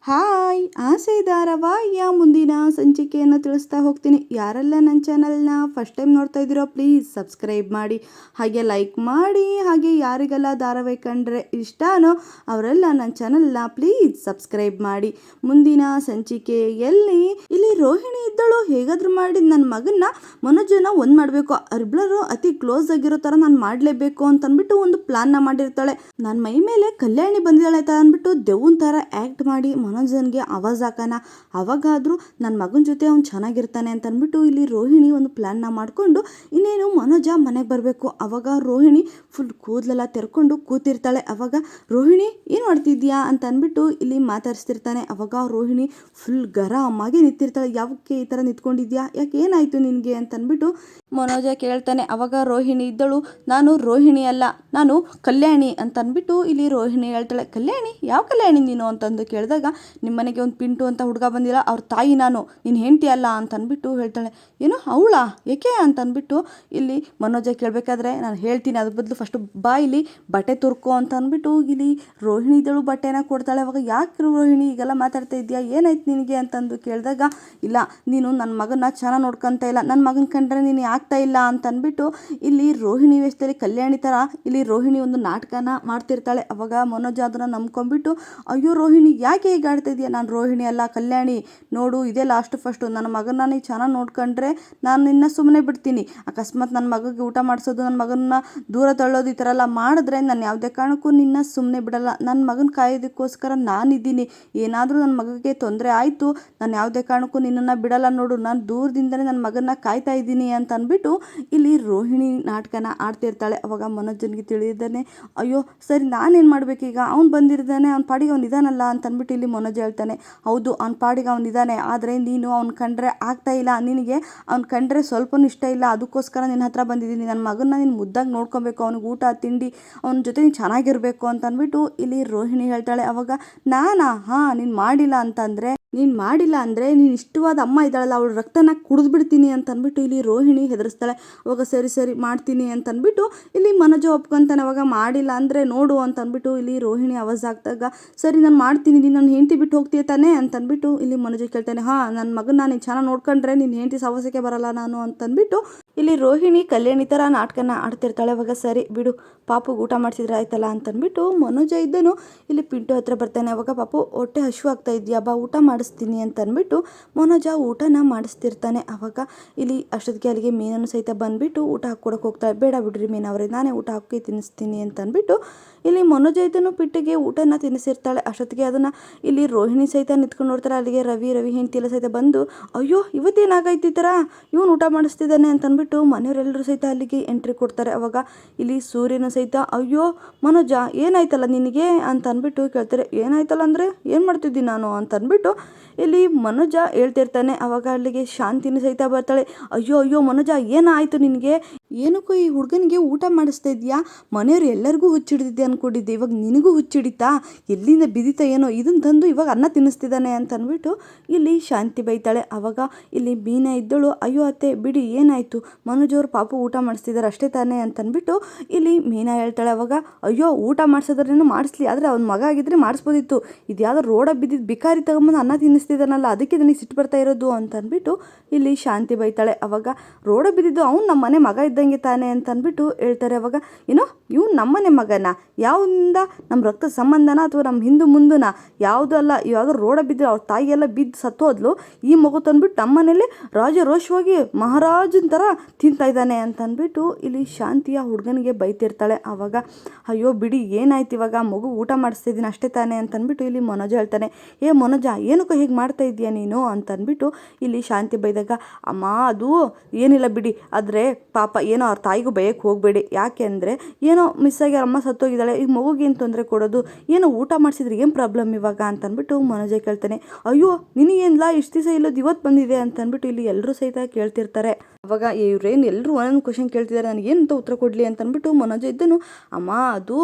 Hi ಆಸೆ ಧಾರಾವಾಹಿಯ ಮುಂದಿನ ಸಂಚಿಕೆಯನ್ನು ತಿಳಿಸ್ತಾ ಹೋಗ್ತೀನಿ. ಯಾರೆಲ್ಲ ನನ್ನ ಚಾನಲ್ನ ಫಸ್ಟ್ ಟೈಮ್ ನೋಡ್ತಾ ಇದ್ದೀರೋ ಪ್ಲೀಸ್ ಸಬ್ಸ್ಕ್ರೈಬ್ ಮಾಡಿ, ಹಾಗೆ ಲೈಕ್ ಮಾಡಿ, ಹಾಗೆ ಯಾರಿಗೆಲ್ಲ ಧಾರಾವಾಹಿ ಕಂಡ್ರೆ ಇಷ್ಟನೋ ಅವರೆಲ್ಲ ನನ್ನ ಚಾನಲ್ನ ಪ್ಲೀಸ್ ಸಬ್ಸ್ಕ್ರೈಬ್ ಮಾಡಿ. ಮುಂದಿನ ಸಂಚಿಕೆಯಲ್ಲಿ ಇಲ್ಲಿ ರೋಹಿಣಿ ಇದ್ದಳು, ಹೇಗಾದ್ರೂ ಮಾಡಿ ನನ್ನ ಮಗನ್ನ ಮನೋಜನ ಒಂದು ಮಾಡಬೇಕು, ಅವರಿಬ್ಬರು ಅತಿ ಕ್ಲೋಸ್ ಆಗಿರೋ ಥರ ನಾನು ಮಾಡಲೇಬೇಕು ಅಂತ ಅಂದ್ಬಿಟ್ಟು ಒಂದು ಪ್ಲಾನ್ನ ಮಾಡಿರ್ತಾಳೆ. ನನ್ನ ಮೈ ಮೇಲೆ ಕಲ್ಯಾಣಿ ಬಂದಿದ್ದಾಳೆ ಅಂತ ಅಂದ್ಬಿಟ್ಟು ದೆವ್ವನ್ ಥರ ಆ್ಯಕ್ಟ್ ಮಾಡಿ ಮನೋಜನ್ಗೆ ಆವಾಜ್ ಹಾಕೋಣ, ಅವಾಗಾದರೂ ನನ್ನ ಮಗನ ಜೊತೆ ಅವ್ನು ಚೆನ್ನಾಗಿರ್ತಾನೆ ಅಂತ ಅಂದ್ಬಿಟ್ಟು ಇಲ್ಲಿ ರೋಹಿಣಿ ಒಂದು ಪ್ಲ್ಯಾನ್ನ ಮಾಡಿಕೊಂಡು ಇನ್ನೇನು ಮನೋಜ ಮನೆಗೆ ಬರಬೇಕು. ಅವಾಗ ರೋಹಿಣಿ ಫುಲ್ ಕೂದಲೆಲ್ಲ ತೆರ್ಕೊಂಡು ಕೂತಿರ್ತಾಳೆ. ಅವಾಗ ರೋಹಿಣಿ ಏನು ಮಾಡ್ತಿದ್ಯಾ ಅಂತ ಅಂದ್ಬಿಟ್ಟು ಇಲ್ಲಿ ಮಾತಾಡಿಸ್ತಿರ್ತಾನೆ. ಅವಾಗ ರೋಹಿಣಿ ಫುಲ್ ಗರಮಾಗಿ ನಿಂತಿರ್ತಾಳೆ. ಯಾವಕ್ಕೆ ಈ ಥರ ನಿಂತ್ಕೊಂಡಿದ್ಯಾ, ಯಾಕೆ ಏನಾಯಿತು ನಿನಗೆ ಅಂತ ಅಂದ್ಬಿಟ್ಟು ಮನೋಜ ಕೇಳ್ತಾನೆ. ಅವಾಗ ರೋಹಿಣಿ ಇದ್ದಳು, ನಾನು ರೋಹಿಣಿ ಅಲ್ಲ, ನಾನು ಕಲ್ಯಾಣಿ ಅಂತ ಅಂದ್ಬಿಟ್ಟು ಇಲ್ಲಿ ರೋಹಿಣಿ ಹೇಳ್ತಾಳೆ. ಕಲ್ಯಾಣಿ, ಯಾವ ಕಲ್ಯಾಣಿ ನೀನು ಅಂತಂದು ಕೇಳಿದಾಗ, ನಿಮ್ಮ ಮನೆಗೆ ಒಂದು ಪಿಂಟು ಅಂತ ಹುಡುಗ ಬಂದಿಲ್ಲ, ಅವ್ರ ತಾಯಿ ನಾನು, ನೀನು ಹೆಂಡ್ತಿ ಅಲ್ಲ ಅಂತ ಅಂದ್ಬಿಟ್ಟು ಹೇಳ್ತಾಳೆ. ಏನು ಅವಳಾ, ಏಕೆ ಅಂತ ಅಂದ್ಬಿಟ್ಟು ಇಲ್ಲಿ ಮನೋಜ ಕೇಳಬೇಕಾದ್ರೆ ನಾನು ಹೇಳ್ತೀನಿ, ಅದ್ರ ಬದಲು ಫಸ್ಟು ಬಾಯಿಲಿ ಬಟ್ಟೆ ತುರ್ಕೋ ಅಂತ ಅಂದ್ಬಿಟ್ಟು ಇಲ್ಲಿ ರೋಹಿಣಿ ಇದ್ದಳು ಬಟ್ಟೆನ ಕೊಡ್ತಾಳೆ. ಅವಾಗ ಯಾಕೆ ರೋಹಿಣಿ ಈಗೆಲ್ಲ ಮಾತಾಡ್ತಾ ಇದೆಯಾ, ಏನಾಯ್ತು ನಿನಗೆ ಅಂತಂದು ಕೇಳಿದಾಗ, ಇಲ್ಲ ನೀನು ನನ್ನ ಮಗನ ಚೆನ್ನಾಗಿ ನೋಡ್ಕೊತ ಇಲ್ಲ, ನನ್ನ ಮಗನ ಕಂಡ್ರೆ ನೀನು ಆಗ್ತಾ ಇಲ್ಲ ಅಂತ ಅಂದ್ಬಿಟ್ಟು ಇಲ್ಲಿ ರೋಹಿಣಿ ವೇಷದಲ್ಲಿ ಕಲ್ಯಾಣಿ ಥರ ಇಲ್ಲಿ ರೋಹಿಣಿ ಒಂದು ನಾಟಕನ ಮಾಡ್ತಿರ್ತಾಳೆ. ಅವಾಗ ಮನೋಜ ಅದನ್ನು ನಂಬ್ಕೊಂಡ್ಬಿಟ್ಟು, ಅಯ್ಯೋ ರೋಹಿಣಿ ಯಾಕೆ ಈಗ ಆಡ್ತಾ ಇದೆಯಾ, ನಾನು ರೋಹಿಣಿ ಅಲ್ಲ ಕಲ್ಯಾಣಿ, ನೋಡು ಇದೇ ಫಸ್ಟು ನನ್ನ ಮಗನ ನೀನು ಚೆನ್ನಾಗಿ ನೋಡ್ಕೊಂಡ್ರೆ ನಾನು ನಿನ್ನ ಸುಮ್ಮನೆ ಬಿಡ್ತೀನಿ, ಅಕಸ್ಮಾತ್ ನನ್ನ ಮಗಗೆ ಊಟ ಮಾಡಿಸೋದು, ನನ್ನ ಮಗನ ದೂರ ತಳ್ಳೋದು ಈ ಥರ ಎಲ್ಲ ಮಾಡಿದ್ರೆ ನಾನು ಯಾವುದೇ ಕಾರಣಕ್ಕೂ ನಿನ್ನ ಸುಮ್ಮನೆ ಬಿಡಲ್ಲ, ನನ್ನ ಮಗನ ಕಾಯೋದಕ್ಕೋಸ್ಕರ ನಾನಿದ್ದೀನಿ, ಏನಾದರೂ ನನ್ನ ಮಗಗೆ ತೊಂದರೆ ಆಯಿತು ನಾನು ಯಾವುದೇ ಕಾರಣಕ್ಕೂ ನಿನ್ನನ್ನು ಬಿಡಲ್ಲ, ನೋಡು ನಾನು ದೂರದಿಂದಲೇ ನನ್ನ ಮಗನ ಕಾಯ್ತಾ ಇದ್ದೀನಿ ಅಂತ ಅಂದ್ಬಿಟ್ಟು ಇಲ್ಲಿ ರೋಹಿಣಿ ನಾಟಕನ ಆಡ್ತಿರ್ತಾಳೆ. ಅವಾಗ ಮನೋಜನ್ಗೆ ತಿಳಿದಿದ್ದಾನೆ, ಅಯ್ಯೋ ಸರಿ ನಾನೇನು ಮಾಡಬೇಕೀಗ, ಅವ್ನು ಬಂದಿರ್ತಾನೆ, ಅವ್ನ ಪಾಡಿಗೆ ಅವ್ನು ಇದಾನಲ್ಲ ಅಂತ ಅಂದ್ಬಿಟ್ಟು ಇಲ್ಲಿ ಮನೋಜ್ ಹೇಳ್ತಾನೆ. ಹೌದು ಅವ್ನ ಪಾಡಿಗೆ ಅವನಿದ್ದಾನೆ, ಆದರೆ ನೀನು ಅವ್ನು ಕಂಡ್ರೆ ಆಗ್ತಾ ಇಲ್ಲ, ನಿನಗೆ ಅವ್ನು ಕಂಡ್ರೆ ಸ್ವಲ್ಪನೂ ಇಷ್ಟ ಇಲ್ಲ, ಅದಕ್ಕೋಸ್ಕರ ನಿನ್ನ ಹತ್ರ ಬಂದಿದ್ದೀನಿ, ನನ್ನ ಮಗನ್ನ ನೀನು ಮುದ್ದಾಗಿ ನೋಡ್ಕೊಬೇಕು, ಅವ್ನಿಗೆ ಊಟ ತಿಂಡಿ ಅವನ ಜೊತೆ ನೀನು ಚೆನ್ನಾಗಿರಬೇಕು ಅಂತ ಅಂದ್ಬಿಟ್ಟು ಇಲ್ಲಿ ರೋಹಿಣಿ ಹೇಳ್ತಾಳೆ. ಅವಾಗ ನಾನಾ, ಹಾಂ ನೀನು ಮಾಡಿಲ್ಲ ಅಂತಂದರೆ ನೀನು ಇಷ್ಟವಾದ ಅಮ್ಮ ಇದ್ದಾಳಲ್ಲ ಅವಳು ರಕ್ತನ ಕುಡಿದ್ಬಿಡ್ತೀನಿ ಅಂತ ಅಂದ್ಬಿಟ್ಟು ಇಲ್ಲಿ ರೋಹಿಣಿ ಹೆದರಿಸ್ತಾಳೆ. ಅವಾಗ ಸರಿ ಮಾಡ್ತೀನಿ ಅಂತ ಅಂದ್ಬಿಟ್ಟು ಇಲ್ಲಿ ಮನೋಜ ಒಪ್ಕೊಂತಾನೆ. ಅವಾಗ ಮಾಡಿಲ್ಲ ಅಂದರೆ ನೋಡು ಅಂತ ಅಂದ್ಬಿಟ್ಟು ಇಲ್ಲಿ ರೋಹಿಣಿ ಆವಾಜ್ ಆಗ್ತಾಗ, ಸರಿ ನಾನು ಮಾಡ್ತೀನಿ, ನೀನು ನನ್ನ ಹೆಂಡತಿ ಬಿಟ್ಟು ಹೋಗ್ತೀಯ ತಾನೆ ಅಂತ ಅಂದ್ಬಿಟ್ಟು ಇಲ್ಲಿ ಮನೋಜ ಕೇಳ್ತಾನೆ. ಹಾಂ ನನ್ನ ಮಗನ ನೀನು ಚೆನ್ನಾಗಿ ನೋಡ್ಕೊಂಡ್ರೆ ನಿನ್ನ ಹೆಂಡತಿ ಸಹವಾಸಕ್ಕೆ ಬರಲ್ಲ ನಾನು ಅಂತಂದ್ಬಿಟ್ಟು ಇಲ್ಲಿ ರೋಹಿಣಿ ಕಲ್ಯಾಣಿ ಥರ ನಾಟಕನ ಆಡ್ತಿರ್ತಾಳೆ. ಅವಾಗ ಸರಿ ಬಿಡು, ಪಾಪುಗೆ ಊಟ ಮಾಡಿಸಿದ್ರೆ ಆಯ್ತಲ್ಲ ಅಂತಂದ್ಬಿಟ್ಟು ಮನೋಜ ಇದ್ದನು ಇಲ್ಲಿ ಪಿಂಟು ಹತ್ರ ಬರ್ತಾನೆ. ಅವಾಗ ಪಾಪು ಹೊಟ್ಟೆ ಹಶು ಆಗ್ತಾ ಇದೆಯಾ, ಬಾ ಊಟ ಮಾಡಿಸ್ತೀನಿ ಅಂತ ಅಂದ್ಬಿಟ್ಟು ಮನೋಜ ಊಟನ ಮಾಡಿಸ್ತಿರ್ತಾನೆ. ಅವಾಗ ಇಲ್ಲಿ ಅಷ್ಟೊತ್ತಿಗೆ ಅಲ್ಲಿಗೆ ಮೀನನ್ನು ಸಹಿತ ಬಂದುಬಿಟ್ಟು ಊಟ ಹಾಕ್ಕೊಡಕ್ಕೆ ಹೋಗ್ತಾಳೆ. ಬೇಡ ಬಿಡ್ರಿ ಮೀನವ್ರೆ, ನಾನೇ ಊಟ ಹಾಕಿ ತಿನ್ನಿಸ್ತೀನಿ ಅಂತ ಅಂದ್ಬಿಟ್ಟು ಇಲ್ಲಿ ಮನೋಜ ಇದ್ದನು ಪಿಟ್ಟಿಗೆ ಊಟನ ತಿನ್ನಿಸಿರ್ತಾಳೆ. ಅಷ್ಟೊತ್ತಿಗೆ ಅದನ್ನು ಇಲ್ಲಿ ರೋಹಿಣಿ ಸಹಿತ ನಿಂತ್ಕೊಂಡು ನೋಡ್ತಾರೆ. ಅಲ್ಲಿಗೆ ರವಿ ಹೆಂಡತಿ ಎಲ್ಲ ಸಹಿತ ಬಂದು, ಅಯ್ಯೋ ಇವತ್ತೇನಾಗೈತಿ ಈ ಥರ, ಇವನು ಊಟ ಮಾಡಿಸ್ತಿದ್ದಾನೆ ಅಂತ ಅಂದ್ಬಿಟ್ಟು ಮನೆಯವರೆಲ್ಲರೂ ಸಹಿತ ಅಲ್ಲಿಗೆ ಎಂಟ್ರಿ ಕೊಡ್ತಾರೆ. ಅವಾಗ ಇಲ್ಲಿ ಸೂರ್ಯನ ಸಹಿತ, ಅಯ್ಯೋ ಮನೋಜ ಏನಾಯ್ತಲ್ಲ ನಿನಗೆ ಅಂತ ಅಂದ್ಬಿಟ್ಟು ಕೇಳ್ತಾರೆ. ಏನಾಯ್ತಲ್ಲ ಅಂದರೆ ಏನು ಮಾಡ್ತಿದ್ದೀನಿ ನಾನು ಅಂತ ಅಂದ್ಬಿಟ್ಟು ಇಲ್ಲಿ ಮನೋಜ ಹೇಳ್ತಿರ್ತಾನೆ. ಅವಾಗ ಅಲ್ಲಿಗೆ ಶಾಂತಿನ ಸಹಿತ ಬರ್ತಾಳೆ. ಅಯ್ಯೋ ಮನೋಜ ಏನಾಯಿತು ನಿನಗೆ, ಏನಕ್ಕೂ ಈ ಹುಡುಗನಿಗೆ ಊಟ ಮಾಡಿಸ್ತಾ ಇದೆಯಾ, ಮನೆಯವ್ರು ಎಲ್ಲರಿಗೂ ಹುಚ್ಚಿಡಿದ್ದೆ ಅಂದ್ಕೊಂಡಿದ್ದೆ, ಇವಾಗ ನಿನಗೂ ಹುಚ್ಚಿಡಿತಾ, ಎಲ್ಲಿಂದ ಬಿದ್ದಿತ ಏನೋ, ಇದನ್ನು ತಂದು ಇವಾಗ ಅನ್ನ ತಿನ್ನಿಸ್ತಿದ್ದಾನೆ ಅಂತ ಅಂದ್ಬಿಟ್ಟು ಇಲ್ಲಿ ಶಾಂತಿ ಬೈತಾಳೆ. ಅವಾಗ ಇಲ್ಲಿ ಮೀನಾ ಇದ್ದಳು, ಅಯ್ಯೋ ಅತ್ತೆ ಬಿಡಿ ಏನಾಯಿತು, ಮನೋಜ್ ಅವ್ರು ಪಾಪು ಊಟ ಮಾಡಿಸ್ತಿದ್ದಾರೆ ಅಷ್ಟೇ ತಾನೇ ಅಂತ ಅಂದ್ಬಿಟ್ಟು ಇಲ್ಲಿ ಮೀನಾ ಹೇಳ್ತಾಳೆ. ಅವಾಗ ಅಯ್ಯೋ ಊಟ ಮಾಡಿಸೋದ್ರೇನು ಮಾಡಿಸ್ಲಿ, ಆದರೆ ಅವ್ನ ಮಗ ಆಗಿದ್ರೆ ಮಾಡಿಸ್ಬೋದಿತ್ತು, ಇದು ಯಾವುದೋ ರೋಡಾಗಿ ಬಿದ್ದಿದ್ದು ಬಿಕಾರಿ ತಗೊಂಬಂದು ಅನ್ನ ತಿನ್ನಿಸ್ತಿದ್ದಾನಲ್ಲ, ಅದಕ್ಕೆ ನನಗೆ ಸಿಟ್ಟು ಬರ್ತಾ ಇರೋದು ಅಂತ ಅಂದ್ಬಿಟ್ಟು ಇಲ್ಲಿ ಶಾಂತಿ ಬೈತಾಳೆ. ಅವಾಗ ರೋಡ ಬಿದ್ದಿದ್ದು ಅವ್ನು ನಮ್ಮ ಮನೆ ಮಗ ಇದ್ದಂಗೆ ತಾನೆ ಅಂತ ಅಂದ್ಬಿಟ್ಟು ಹೇಳ್ತಾರೆ. ಅವಾಗ ಏನೋ ಇವ್ನು ನಮ್ಮನೆ ಮಗನ, ಯಾವಿಂದ ನಮ್ಮ ರಕ್ತ ಸಂಬಂಧನ ಅಥವಾ ನಮ್ಮ ಹಿಂದೂ ಮುಂದನ, ಯಾವುದೂ ಅಲ್ಲ, ಯಾವುದೋ ರೋಡ ಬಿದ್ದರೆ ಅವ್ರ ತಾಯಿಯೆಲ್ಲ ಬಿದ್ದು ಸತ್ತೋದ್ಲು, ಈ ಮಗು ತಂದ್ಬಿಟ್ಟು ನಮ್ಮ ಮನೇಲಿ ರಾಜರೋಷವಾಗಿ ಮಹಾರಾಜನ ಥರ ತಿಂತಾ ಇದ್ದಾನೆ ಅಂತ ಅಂದ್ಬಿಟ್ಟು ಇಲ್ಲಿ ಶಾಂತಿಯ ಹುಡುಗನಿಗೆ ಬೈತಿರ್ತಾಳೆ. ಅವಾಗ ಅಯ್ಯೋ ಬಿಡಿ ಏನಾಯ್ತು, ಇವಾಗ ಮಗು ಊಟ ಮಾಡಿಸ್ತಿದ್ದೀನಿ ಅಷ್ಟೇ ತಾನೆ ಅಂತ ಅಂದ್ಬಿಟ್ಟು ಇಲ್ಲಿ ಮನೋಜ ಹೇಳ್ತಾನೆ. ಮನೋಜ ಏನಕ್ಕೋ ಹೀಗೆ ಮಾಡ್ತಾ ಇದೀಯ ನೀನು ಅಂತ ಅಂದ್ಬಿಟ್ಟು ಇಲ್ಲಿ ಶಾಂತಿ ಬೈದಾಗ, ಅಮ್ಮ ಅದು ಏನಿಲ್ಲ ಬಿಡಿ, ಆದರೆ ಪಾಪ ಏನೋ ಅವ್ರ ತಾಯಿಗೂ ಬೈಯಕ್ಕೆ ಹೋಗಬೇಡಿ, ಯಾಕೆ ಅಂದರೆ ಏನೋ ಮಿಸ್ ಆಗಿ ಅಮ್ಮ ಸತ್ತೋಗಿದ್ದಾಳೆ, ಈಗ ಮಗುಗೆ ಏನು ತೊಂದರೆ ಕೊಡೋದು, ಏನೋ ಊಟ ಮಾಡಿಸಿದ್ರೆ ಏನು ಪ್ರಾಬ್ಲಮ್ ಇವಾಗ ಅಂತ ಅಂದ್ಬಿಟ್ಟು ಮನೋಜ ಕೇಳ್ತಾನೆ. ಅಯ್ಯೋ ನಿನಗೇನಿಲ್ಲ, ಇಷ್ಟು ದಿವಸ ಇಲ್ಲೋದು ಇವತ್ತು ಬಂದಿದೆ ಅಂತ ಅಂದ್ಬಿಟ್ಟು ಇಲ್ಲಿ ಎಲ್ಲರೂ ಸಹಿತ ಕೇಳ್ತಿರ್ತಾರೆ. ಅವಾಗ ಇವ್ರೇನು ಎಲ್ಲರೂ ಒಂದೊಂದು ಕ್ವಶನ್ ಕೇಳ್ತಿದ್ದಾರೆ, ನನಗೇನಂತ ಉತ್ತರ ಕೊಡಲಿ ಅಂತ ಅಂದ್ಬಿಟ್ಟು ಮನೋಜ ಇದ್ದನು, ಅಮ್ಮ ಅದು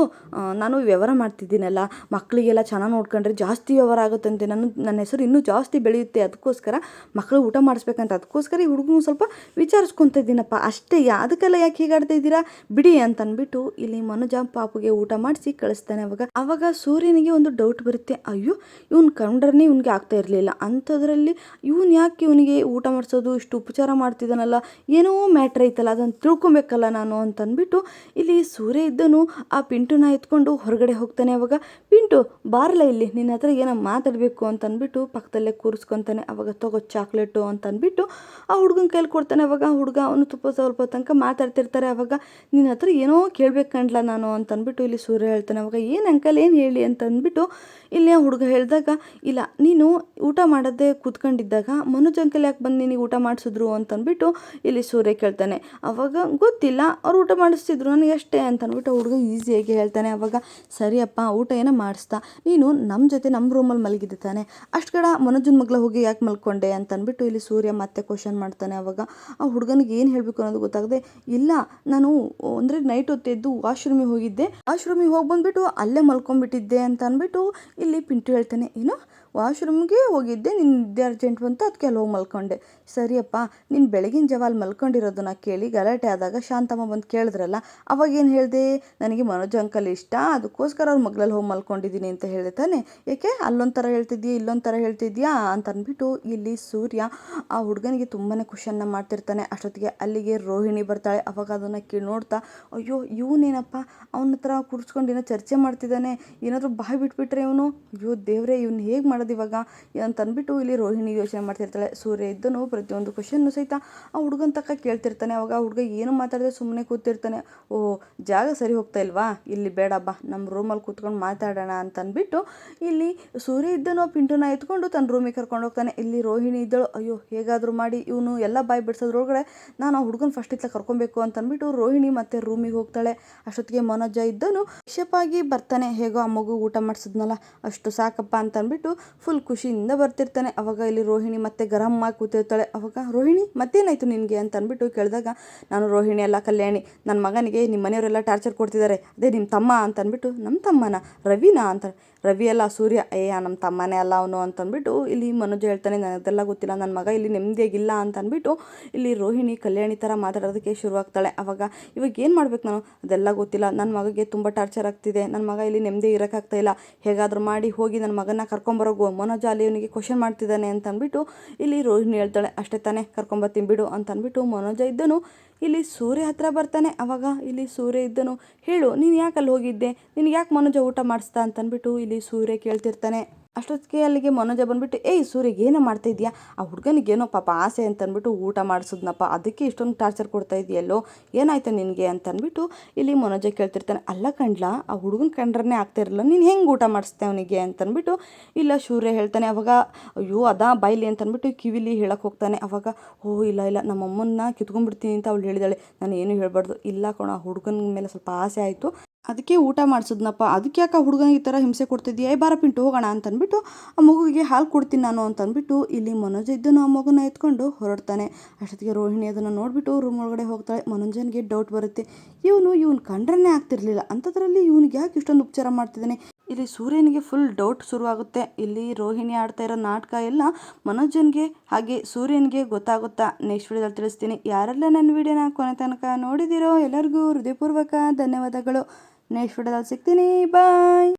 ನಾನು ವ್ಯವಹಾರ ಮಾಡ್ತಿದ್ದೀನಲ್ಲ, ಮಕ್ಕಳಿಗೆಲ್ಲ ಚೆನ್ನಾಗಿ ನೋಡ್ಕೊಂಡ್ರೆ ಜಾಸ್ತಿ ವ್ಯವಹಾರ ಆಗುತ್ತಂತೆ, ನನ್ನ ಹೆಸರು ಇನ್ನೂ ಜಾಸ್ತಿ ಬೆಳೆಯುತ್ತೆ, ಅದಕ್ಕೋಸ್ಕರ ಮಕ್ಕಳು ಊಟ ಮಾಡಿಸ್ಬೇಕಂತ, ಅದಕ್ಕೋಸ್ಕರ ಈ ಹುಡುಗನ ಸ್ವಲ್ಪ ವಿಚಾರಿಸ್ಕೊತ ಇದ್ದೀನಪ್ಪ ಅಷ್ಟೇ, ಅದಕ್ಕೆಲ್ಲ ಯಾಕೆ ಹೀಗಾಡ್ತಾ ಇದ್ದೀರಾ ಬಿಡಿ ಅಂತ ಅಂದ್ಬಿಟ್ಟು ಇಲ್ಲಿ ಮನೋಜ ಪಾಪುಗೆ ಊಟ ಮಾಡಿಸಿ ಕಳಿಸ್ತಾನೆ. ಅವಾಗ ಸೂರ್ಯನಿಗೆ ಒಂದು ಡೌಟ್ ಬರುತ್ತೆ, ಅಯ್ಯೋ ಇವ್ನು ಕಂಡ್ರೇ ಇವ್ನಿಗೆ ಆಗ್ತಾ ಇರಲಿಲ್ಲ, ಅಂಥದ್ರಲ್ಲಿ ಇವನು ಯಾಕೆ ಇವನಿಗೆ ಊಟ ಮಾಡಿಸೋದು, ಇಷ್ಟು ಉಪಚಾರ ಮಾಡ್ತಿದ್ದಾನಲ್ಲ, ಏನೋ ಮ್ಯಾಟ್ರ್ ಐತಲ್ಲ, ಅದನ್ನು ತಿಳ್ಕೊಬೇಕಲ್ಲ ನಾನು ಅಂತ ಅಂದ್ಬಿಟ್ಟು ಇಲ್ಲಿ ಸೂರ್ಯ ಇದ್ದನು ಆ ಪಿಂಟುನ ಎತ್ಕೊಂಡು ಹೊರಗಡೆ ಹೋಗ್ತಾನೆ. ಅವಾಗ ಪಿಂಟು ಬಾರಲ್ಲ ಇಲ್ಲಿ, ನಿನ್ನ ಹತ್ರ ಏನೋ ಮಾತಾಡಬೇಕು ಅಂತ ಅಂದ್ಬಿಟ್ಟು ಪಕ್ಕದಲ್ಲೇ ಕೂರಿಸ್ಕೊತಾನೆ. ಅವಾಗ ತಗೋ ಚಾಕ್ಲೇಟು ಅಂತ ಅಂದ್ಬಿಟ್ಟು ಆ ಹುಡುಗನ ಕೈಲಿ ಕೊಡ್ತಾನೆ. ಅವಾಗ ಹುಡುಗ ಅವನು ಸ್ವಲ್ಪ ತನಕ ಮಾತಾಡ್ತಿರ್ತಾರೆ. ಅವಾಗ ನಿನ್ನ ಹತ್ರ ಏನೋ ಕೇಳ್ಬೇಕು ಕಂಡ್ಲ ನಾನು ಅಂತ ಅಂದ್ಬಿಟ್ಟು ಇಲ್ಲಿ ಸೂರ್ಯ ಹೇಳ್ತಾನೆ. ಅವಾಗ ಏನು ಅಂಕಲ್ ಏನು ಹೇಳಿ ಅಂತ ಅಂದ್ಬಿಟ್ಟು ಇಲ್ಲಿ ಆ ಹುಡುಗ ಹೇಳಿದಾಗ, ಇಲ್ಲ ನೀನು ಊಟ ಮಾಡೋದೇ ಕೂತ್ಕೊಂಡಿದ್ದಾಗ ಮನೋಜ್ ಅಂಕಲ್ ಯಾಕೆ ಬಂದು ನಿನಗೆ ಊಟ ಮಾಡಿಸಿದ್ರು ಅಂತಂದ್ಬಿಟ್ಟು ಇಲ್ಲಿ ಸೂರ್ಯ ಕೇಳ್ತಾನೆ. ಅವಾಗ ಗೊತ್ತಿಲ್ಲ, ಅವ್ರು ಊಟ ಮಾಡಿಸ್ತಿದ್ರು ನನಗೆ ಅಷ್ಟೇ ಅಂತ ಅಂದ್ಬಿಟ್ಟು ಹುಡುಗ ಈಸಿಯಾಗಿ ಹೇಳ್ತಾನೆ. ಅವಾಗ ಸರಿಯಪ್ಪ ಊಟ ಏನೋ ಮಾಡಿಸ್ತಾ, ನೀನು ನಮ್ಮ ಜೊತೆ ನಮ್ಮ ರೂಮಲ್ಲಿ ಮಲಗಿದ್ದೆ ತಾನೆ, ಅಷ್ಟು ಕಡೆ ಮನೋಜನ ಮಗ್ಲ ಹೋಗಿ ಯಾಕೆ ಮಲ್ಕೊಂಡೆ ಅಂತ ಅಂದ್ಬಿಟ್ಟು ಇಲ್ಲಿ ಸೂರ್ಯ ಮತ್ತೆ ಕ್ವಶನ್ ಮಾಡ್ತಾನೆ. ಅವಾಗ ಆ ಹುಡುಗನಿಗೆ ಏನು ಹೇಳಬೇಕು ಅನ್ನೋದು ಗೊತ್ತಾಗದೆ, ಇಲ್ಲ ನಾನು ಅಂದರೆ ನೈಟ್ ಹೊತ್ತೆದ್ದು ವಾಶ್ರೂಮಿಗೆ ಹೋಗಿದ್ದೆ, ವಾಶ್ರೂಮಿಗೆ ಹೋಗಿ ಬಂದುಬಿಟ್ಟು ಅಲ್ಲೇ ಮಲ್ಕೊಂಡ್ಬಿಟ್ಟಿದ್ದೆ ಅಂತ ಅಂದ್ಬಿಟ್ಟು ಇಲ್ಲಿ ಪಿಂಟು ಹೇಳ್ತಾನೆ. ಏನು ವಾಶ್ರೂಮ್ಗೆ ಹೋಗಿದ್ದೆ, ನಿನ್ನ ನಿದ್ದೆ ಅರ್ಜೆಂಟ್ ಬಂತು ಅದಕ್ಕೆ ಅಲ್ಲಿ ಹೋಗಿ ಮಲ್ಕೊಂಡೆ, ಸರಿಯಪ್ಪ ನೀನು ಬೆಳಗಿನ ಜಾವ ಅಲ್ಲಿ ಮಲ್ಕೊಂಡಿರೋದನ್ನ ಕೇಳಿ ಗಲಾಟೆ ಆದಾಗ ಶಾಂತಮ್ಮ ಬಂದು ಕೇಳಿದ್ರಲ್ಲ, ಅವಾಗ ಏನು ಹೇಳಿದೆ, ನನಗೆ ಮನೋಜ್ ಅಂಕಲ್ ಇಷ್ಟ, ಅದಕ್ಕೋಸ್ಕರ ಅವ್ರ ಮಗ್ಳಲ್ಲಿ ಹೋಗಿ ಮಲ್ಕೊಂಡಿದ್ದೀನಿ ಅಂತ ಹೇಳಿದೆ ತಾನೆ, ಯಾಕೆ ಅಲ್ಲೊಂಥರ ಹೇಳ್ತಿದ್ಯಾ ಇಲ್ಲೊಂಥರ ಹೇಳ್ತಿದ್ಯಾ ಅಂತ ಅಂದ್ಬಿಟ್ಟು ಇಲ್ಲಿ ಸೂರ್ಯ ಆ ಹುಡುಗನಿಗೆ ತುಂಬಾ ಖುಷಿಯನ್ನು ಮಾಡ್ತಿರ್ತಾನೆ. ಅಷ್ಟೊತ್ತಿಗೆ ಅಲ್ಲಿಗೆ ರೋಹಿಣಿ ಬರ್ತಾಳೆ. ಅವಾಗ ಅದನ್ನು ಕೇಳಿ ನೋಡ್ತಾ, ಅಯ್ಯೋ ಇವನೇನಪ್ಪ ಅವನ ಹತ್ರ ಕುಡಿಸ್ಕೊಂಡು ಏನೋ ಚರ್ಚೆ ಮಾಡ್ತಿದ್ದಾನೆ, ಏನಾದರೂ ಬಾಯಿ ಬಿಟ್ಬಿಟ್ರೆ ಇವನು, ಅಯ್ಯೋ ದೇವರೇ ಇವ್ನು ಹೇಗೆ ಮಾಡೋದು ಇವಾಗ ಅಂತ ಅಂದ್ಬಿಟ್ಟು ಇಲ್ಲಿ ರೋಹಿಣಿ ಯೋಚನೆ ಮಾಡ್ತಿರ್ತಾಳೆ. ಸೂರ್ಯ ಇದ್ದನು ಪ್ರತಿಯೊಂದು ಕ್ವಶನ್ನು ಸಹಿತ ಆ ಹುಡುಗನ ತಕ್ಕ ಕೇಳ್ತಿರ್ತಾನೆ. ಅವಾಗ ಆ ಹುಡುಗ ಏನು ಮಾತಾಡಿದ್ರೆ ಸುಮ್ಮನೆ ಕೂತಿರ್ತಾನೆ. ಓ ಜಾಗ ಸರಿ ಹೋಗ್ತಾ ಇಲ್ವಾ, ಇಲ್ಲಿ ಬೇಡ ಬಾ ನಮ್ಮ ರೂಮಲ್ಲಿ ಕೂತ್ಕೊಂಡು ಮಾತಾಡೋಣ ಅಂತ ಅಂದ್ಬಿಟ್ಟು ಇಲ್ಲಿ ಸೂರ್ಯ ಇದ್ದನು ಪಿಂಟುನ ಎತ್ಕೊಂಡು ತನ್ನ ರೂಮಿಗೆ ಕರ್ಕೊಂಡು ಹೋಗ್ತಾನೆ. ಇಲ್ಲಿ ರೋಹಿಣಿ ಇದ್ದಳು, ಅಯ್ಯೋ ಹೇಗಾದರೂ ಮಾಡಿ ಇವನು ಎಲ್ಲ ಬಾಯಿ ಬಿಡಿಸೋದ್ರೊಳಗಡೆ ನಾನು ಆ ಹುಡುಗನ ಫಸ್ಟ್ ಇತ್ತ ಕರ್ಕೊಬೇಕು ಅಂತ ಅಂದ್ಬಿಟ್ಟು ರೋಹಿಣಿ ಮತ್ತೆ ರೂಮಿಗೆ ಹೋಗ್ತಾಳೆ. ಅಷ್ಟೊತ್ತಿಗೆ ಮನೋಜ ಇದ್ದನು ಆಗಿ ಬರ್ತಾನೆ. ಹೇಗೋ ಆ ಮಗು ಊಟ ಮಾಡಿಸಿದ್ನಲ್ಲ ಅಷ್ಟು ಸಾಕಪ್ಪ ಅಂತ ಅಂದ್ಬಿಟ್ಟು ಫುಲ್ ಖುಷಿಯಿಂದ ಬರ್ತಿರ್ತಾನೆ. ಅವಾಗ ಇಲ್ಲಿ ರೋಹಿಣಿ ಮತ್ತೆ ಗರಂ ಆಗಿ ಕೂತಿರ್ತಾಳೆ. ಅವಾಗ ರೋಹಿಣಿ ಮತ್ತೇನಾಯ್ತು ನಿನಗೆ ಅಂತ ಅಂದ್ಬಿಟ್ಟು ಕೇಳಿದಾಗ, ನಾನು ರೋಹಿಣಿ ಅಲ್ಲ ಕಲ್ಯಾಣಿ, ನನ್ನ ಮಗನಿಗೆ ನಿಮ್ಮ ಮನೆಯವರೆಲ್ಲ ಟಾರ್ಚರ್ ಕೊಡ್ತಿದ್ದಾರೆ, ಅದೇ ನಿಮ್ಮ ತಮ್ಮ ಅಂತ ಅಂದ್ಬಿಟ್ಟು, ನಮ್ಮ ತಮ್ಮನ ರವಿನಾ ಅಂತ, ರವಿ ಅಲ್ಲ ಸೂರ್ಯ, ನಮ್ಮ ತಮ್ಮನೇ ಅಲ್ಲ ಅವನು ಅಂತಂದ್ಬಿಟ್ಟು ಇಲ್ಲಿ ಮನೋಜ್ ಹೇಳ್ತಾನೆ. ನನಗದೆಲ್ಲ ಗೊತ್ತಿಲ್ಲ, ನನ್ನ ಮಗ ಇಲ್ಲಿ ನೆಮ್ಮದಿಯಾಗಿಲ್ಲ ಅಂತ ಅಂದ್ಬಿಟ್ಟು ಇಲ್ಲಿ ರೋಹಿಣಿ ಕಲ್ಯಾಣಿ ಥರ ಮಾತಾಡೋದಕ್ಕೆ ಶುರುವಾಗ್ತಾಳೆ. ಅವಾಗ ಇವಾಗ ಏನು ಮಾಡ್ಬೇಕು ನಾನು, ಅದೆಲ್ಲ ಗೊತ್ತಿಲ್ಲ, ನನ್ನ ಮಗಗೆ ತುಂಬ ಟಾರ್ಚರ್ ಆಗ್ತಿದೆ, ನನ್ನ ಮಗ ಇಲ್ಲಿ ನೆಮ್ಮದಿ ಇರೋಕ್ಕಾಗ್ತಾ ಇಲ್ಲ, ಹೇಗಾದರೂ ಮಾಡಿ ಹೋಗಿ ನನ್ನ ಮಗನ ಕರ್ಕೊಂಬರೋಗು, ಮನೋಜ ಅಲ್ಲಿ ಅವನಿಗೆ ಕ್ವಶನ್ ಮಾಡ್ತಿದ್ದಾನೆ ಅಂತ ಅಂದ್ಬಿಟ್ಟು ಇಲ್ಲಿ ರೋಹಿಣಿ ಹೇಳ್ತಾಳೆ. ಅಷ್ಟೇ ತಾನೇ ಕರ್ಕೊಂಬರ್ತೀನಿ ಬಿಡು ಅಂತ ಅಂದ್ಬಿಟ್ಟು ಮನೋಜ ಇದ್ದನು ಇಲ್ಲಿ ಸೂರ್ಯ ಹತ್ರ ಬರ್ತಾನೆ. ಅವಾಗ ಇಲ್ಲಿ ಸೂರ್ಯ ಇದ್ದನು, ಹೇಳು ನೀನು ಯಾಕೆ ಅಲ್ಲಿ ಹೋಗಿದ್ದೆ, ನಿನಗೆ ಯಾಕೆ ಮನೋಜ ಊಟ ಮಾಡಿಸ್ತಾ ಅಂತ ಅಂದ್ಬಿಟ್ಟು ಇಲ್ಲಿ ಸೂರ್ಯ ಕೇಳ್ತಿರ್ತಾನೆ. ಅಷ್ಟೊತ್ತಿಗೆ ಅಲ್ಲಿಗೆ ಮನೋಜ ಬಂದುಬಿಟ್ಟು, ಸೂರ್ಯಗೆ ಏನೋ ಮಾಡ್ತಾ ಇದೆಯಾ, ಆ ಹುಡುಗನಿಗೇನೋ ಪಾಪ ಆಸೆ ಅಂತ ಅಂದ್ಬಿಟ್ಟು ಊಟ ಮಾಡಿಸಿದ್ನಪ್ಪ, ಅದಕ್ಕೆ ಇಷ್ಟೊಂದು ಟಾರ್ಚರ್ ಕೊಡ್ತಾ ಇದೆಯಲ್ಲೋ, ಏನಾಯ್ತು ನಿನಗೆ ಅಂತ ಅಂದ್ಬಿಟ್ಟು ಇಲ್ಲಿ ಮನೋಜ ಕೇಳ್ತಿರ್ತಾನೆ. ಅಲ್ಲ ಕಂಡ್ಲಾ, ಆ ಹುಡುಗನ ಕಂಡ್ರೇ ಆಗ್ತಾ ಇರಲಿಲ್ಲ, ನೀನು ಹೆಂಗೆ ಊಟ ಮಾಡಿಸ್ತೆ ಅವನಿಗೆ ಅಂತಂದ್ಬಿಟ್ಟು ಇಲ್ಲ ಸೂರ್ಯ ಹೇಳ್ತಾನೆ. ಅವಾಗ ಅಯ್ಯೋ ಅದಾ ಬಾಯ್ಲಿ ಅಂತಂದ್ಬಿಟ್ಟು ಕಿವಿಲಿ ಹೇಳಕ್ಕೆ ಹೋಗ್ತಾನೆ. ಅವಾಗ ಇಲ್ಲ ನಮ್ಮಮ್ಮನ್ನ ಕಿತ್ಕೊಂಡ್ಬಿಡ್ತೀನಿ ಅಂತ ಅವಳು ಹೇಳಿದಾಳೆ, ನಾನು ಏನು ಹೇಳ್ಬಾರ್ದು, ಇಲ್ಲ ಕಣ ಹುಡುಗನ ಮೇಲೆ ಸ್ವಲ್ಪ ಆಸೆ ಆಯಿತು ಅದಕ್ಕೆ ಊಟ ಮಾಡಿಸಿದ್ನಪ್ಪ, ಅದಕ್ಕೆ ಯಾಕೆ ಆ ಹುಡುಗನಿಗೆ ಈ ಥರ ಹಿಂಸೆ ಕೊಡ್ತಿದ್ದೀಯ, ಬಾರ ಪಿಂಟು ಹೋಗೋಣ ಅಂತಂದ್ಬಿಟ್ಟು ಆ ಮಗುವಿಗೆ ಹಾಲು ಕೊಡ್ತೀನಿ ನಾನು ಅಂತಂದ್ಬಿಟ್ಟು ಇಲ್ಲಿ ಮನೋಜ ಇದ್ದನು ಆ ಮಗುನ ಎತ್ಕೊಂಡು ಹೊರಡ್ತಾನೆ. ಅಷ್ಟೊತ್ತಿಗೆ ರೋಹಿಣಿ ಅದನ್ನು ನೋಡಿಬಿಟ್ಟು ರೂಮ್ ಒಳಗಡೆ ಹೋಗ್ತಾಳೆ. ಮನೋಜನಿಗೆ ಡೌಟ್ ಬರುತ್ತೆ, ಇವನು ಕಂಡ್ರೇ ಆಗ್ತಿರ್ಲಿಲ್ಲ, ಅಂಥದ್ರಲ್ಲಿ ಇವನಿಗೆ ಯಾಕೆ ಇಷ್ಟೊಂದು ಉಪಚಾರ ಮಾಡ್ತಿದ್ದಾನೆ. ಇಲ್ಲಿ ಸೂರ್ಯನಿಗೆ ಫುಲ್ ಡೌಟ್ ಶುರುವಾಗುತ್ತೆ. ಇಲ್ಲಿ ರೋಹಿಣಿ ಆಡ್ತಾ ಇರೋ ನಾಟಕ ಎಲ್ಲ ಮನೋಜನ್ಗೆ ಹಾಗೆ ಸೂರ್ಯನಿಗೆ ಗೊತ್ತಾಗುತ್ತಾ ನೆಕ್ಸ್ಟ್ ವಿಡಿಯೋದಲ್ಲಿ ತಿಳಿಸ್ತೀನಿ. ಯಾರೆಲ್ಲ ನನ್ನ ವಿಡಿಯೋನ ಕೊನೆ ತನಕ ನೋಡಿದಿರೋ ಎಲ್ಲರಿಗೂ ಹೃದಯಪೂರ್ವಕ ಧನ್ಯವಾದಗಳು. ನೆಕ್ಸ್ಟ್ ವಿಡಿಯೋದಲ್ಲಿ ಸಿಗ್ತೀನಿ, ಬಾಯ್.